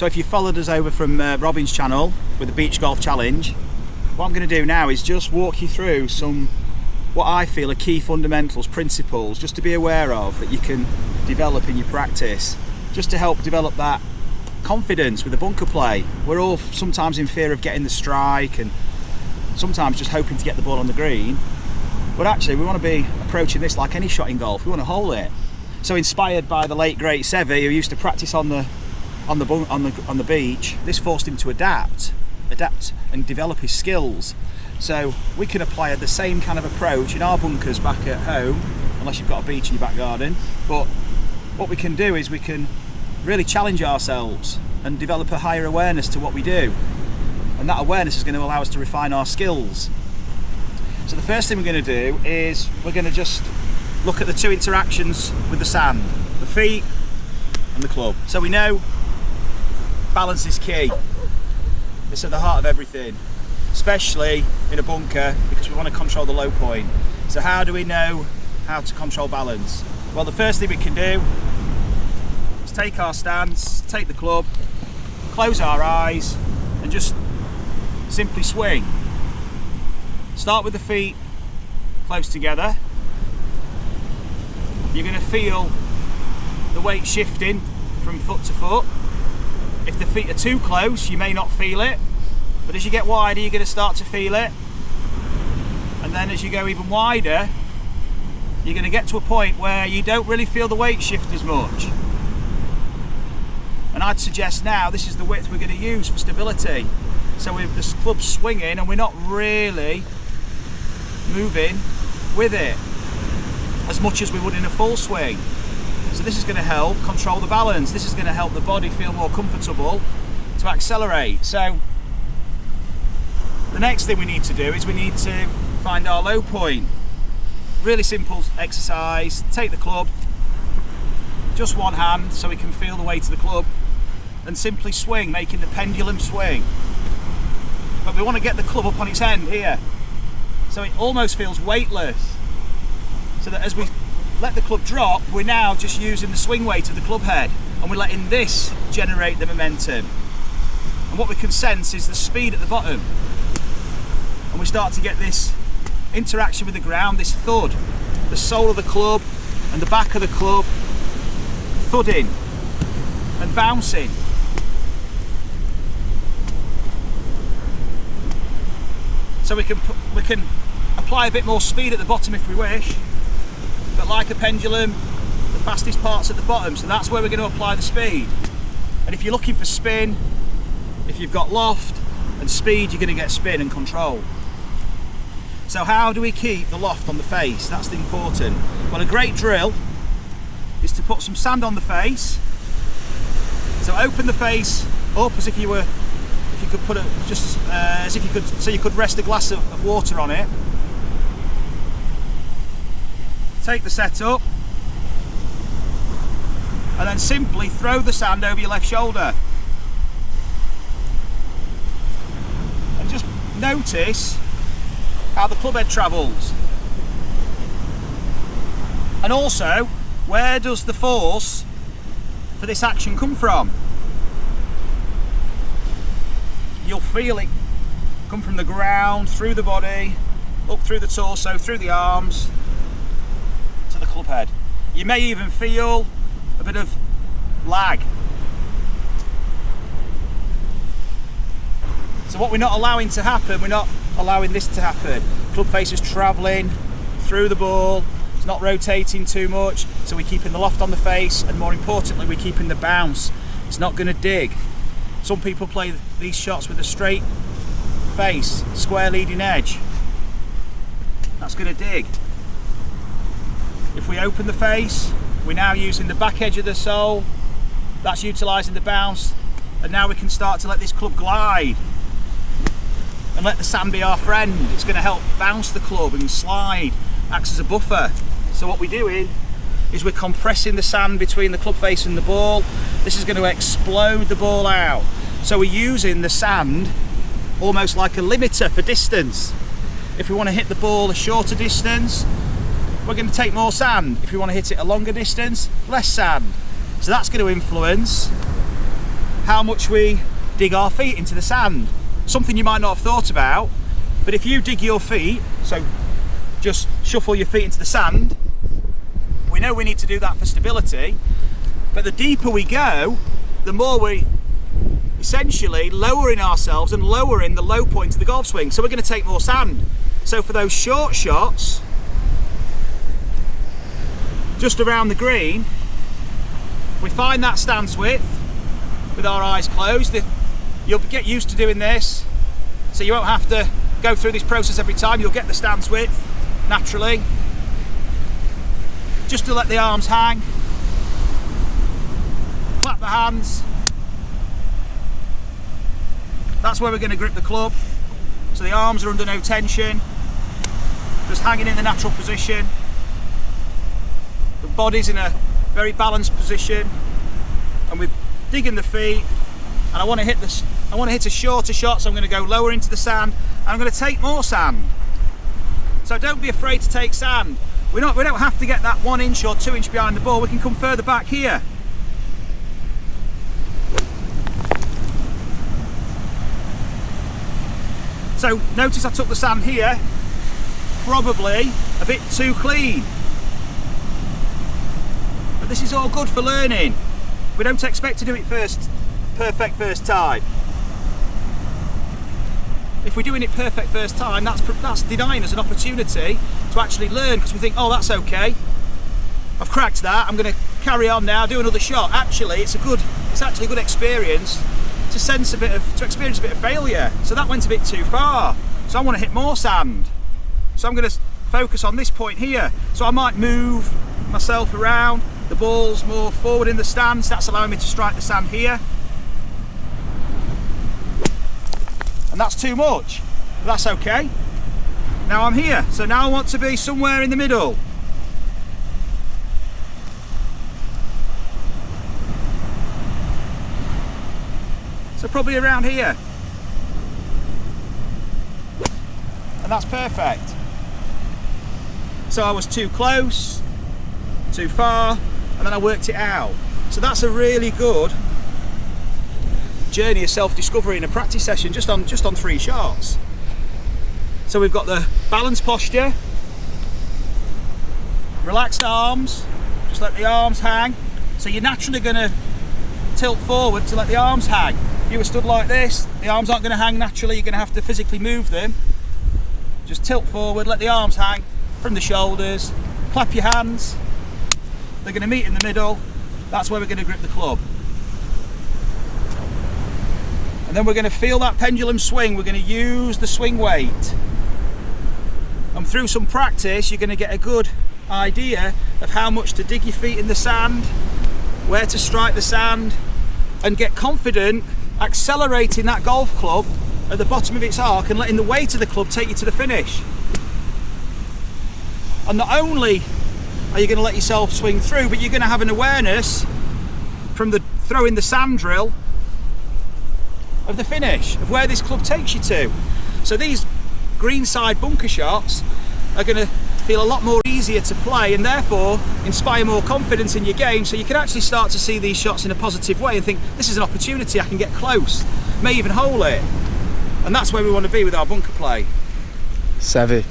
So if you followed us over from Robin's channel with the Beach Golf Challenge, what I'm going to do now is just walk you through some what I feel are key fundamentals, principles, just to be aware of, that you can develop in your practice, just to help develop that confidence with the bunker play. We're all sometimes in fear of getting the strike and sometimes just hoping to get the ball on the green, but actually we want to be approaching this like any shot in golf. We want to hole it. So inspired by the late great Seve, who used to practice on the beach, this forced him to adapt and develop his skills. So we can apply the same kind of approach in our bunkers back at home, unless you've got a beach in your back garden. But what we can do is we can really challenge ourselves and develop a higher awareness to what we do. And that awareness is going to allow us to refine our skills. So the first thing we're going to do is we're going to just look at the two interactions with the sand, the feet and the club. So we know balance is key. It's at the heart of everything, especially in a bunker, because we want to control the low point. So how do we know how to control balance? Well, the first thing we can do is take our stance, take the club, close our eyes and just simply swing. Start with the feet close together. You're going to feel the weight shifting from foot to foot. If the feet are too close, you may not feel it, but as you get wider, you're going to start to feel it. And then as you go even wider, you're going to get to a point where you don't really feel the weight shift as much. And I'd suggest now this is the width we're going to use for stability. So with the club swinging and we're not really moving with it as much as we would in a full swing. So this is going to help control the balance. This is going to help the body feel more comfortable to accelerate. So the next thing we need to do is we need to find our low point. Really simple exercise. Take the club, just one hand so we can feel the weight of the club, and simply swing, making the pendulum swing. But we want to get the club up on its end here, so it almost feels weightless. So that as we let the club drop, we're now just using the swing weight of the club head, and we're letting this generate the momentum. And what we can sense is the speed at the bottom. And we start to get this interaction with the ground, this thud, the sole of the club and the back of the club thudding and bouncing. So we can apply a bit more speed at the bottom if we wish, but like a pendulum, the fastest part's at the bottom, so that's where we're going to apply the speed. And if you're looking for spin, if you've got loft and speed, you're going to get spin and control. So how do we keep the loft on the face? That's the important. Well, a great drill is to put some sand on the face. So open the face up as if you were, if you could put it just as if you could, so you could rest a glass of water on it. Take the set up and then simply throw the sand over your left shoulder. And just notice how the club head travels. And also, where does the force for this action come from? You'll feel it come from the ground, through the body, up through the torso, through the arms, to the club head. You may even feel a bit of lag. So what we're not allowing to happen, we're not allowing this to happen. Club face is travelling through the ball, it's not rotating too much, so we're keeping the loft on the face, and more importantly, we're keeping the bounce. It's not going to dig. Some people play these shots with a straight face, square leading edge. That's going to dig. If we open the face, we're now using the back edge of the sole, that's utilising the bounce, and now we can start to let this club glide and let the sand be our friend. It's going to help bounce the club and slide, acts as a buffer. So what we're doing is we're compressing the sand between the club face and the ball. This is going to explode the ball out. So we're using the sand almost like a limiter for distance. If we want to hit the ball a shorter distance, we're going to take more sand. If we want to hit it a longer distance, less sand. So that's going to influence how much we dig our feet into the sand. Something you might not have thought about, but if you dig your feet, so just shuffle your feet into the sand, we know we need to do that for stability, but the deeper we go, the more we essentially lowering ourselves and lowering the low point of the golf swing. So we're going to take more sand. So for those short shots, just around the green, we find that stance width with our eyes closed. You'll get used to doing this, so you won't have to go through this process every time. You'll get the stance width naturally. Just to let the arms hang. Clap the hands. That's where we're going to grip the club. So the arms are under no tension, just hanging in the natural position. The body's in a very balanced position, and we're digging the feet. And I want to hit a shorter shot, so I'm going to go lower into the sand, and I'm going to take more sand. So don't be afraid to take sand. We don't have to get that 1 inch or 2 inch behind the ball. We can come further back here. So notice I took the sand here, probably a bit too clean. But this is all good for learning. We don't expect to do it perfect first time. If we're doing it perfect first time, that's denying us an opportunity to actually learn, because we think, oh, that's okay, I've cracked that, I'm going to carry on now, do another shot. Actually, it's actually a good experience to experience a bit of failure. So that went a bit too far. So I want to hit more sand. So I'm going to focus on this point here. So I might move myself around. The ball's more forward in the stance. That's allowing me to strike the sand here. And that's too much. But that's okay. Now I'm here. So now I want to be somewhere in the middle. So probably around here. And that's perfect. So I was too close, too far, and then I worked it out. So that's a really good journey of self-discovery in a practice session, just on 3 shots. So we've got the balanced posture, relaxed arms, just let the arms hang. So you're naturally going to tilt forward to let the arms hang. If you were stood like this, the arms aren't going to hang naturally, you're going to have to physically move them. Just tilt forward, let the arms hang from the shoulders, clap your hands, they're going to meet in the middle, that's where we're going to grip the club. And then we're going to feel that pendulum swing, we're going to use the swing weight. And through some practice, you're going to get a good idea of how much to dig your feet in the sand, where to strike the sand, and get confident accelerating that golf club at the bottom of its arc and letting the weight of the club take you to the finish. And not only are you going to let yourself swing through, but you're going to have an awareness from the throwing the sand drill of the finish, of where this club takes you to. So these greenside bunker shots are going to feel a lot more easier to play, and therefore inspire more confidence in your game, so you can actually start to see these shots in a positive way and think, this is an opportunity, I can get close, may even hole it. And that's where we want to be with our bunker play. Savvy.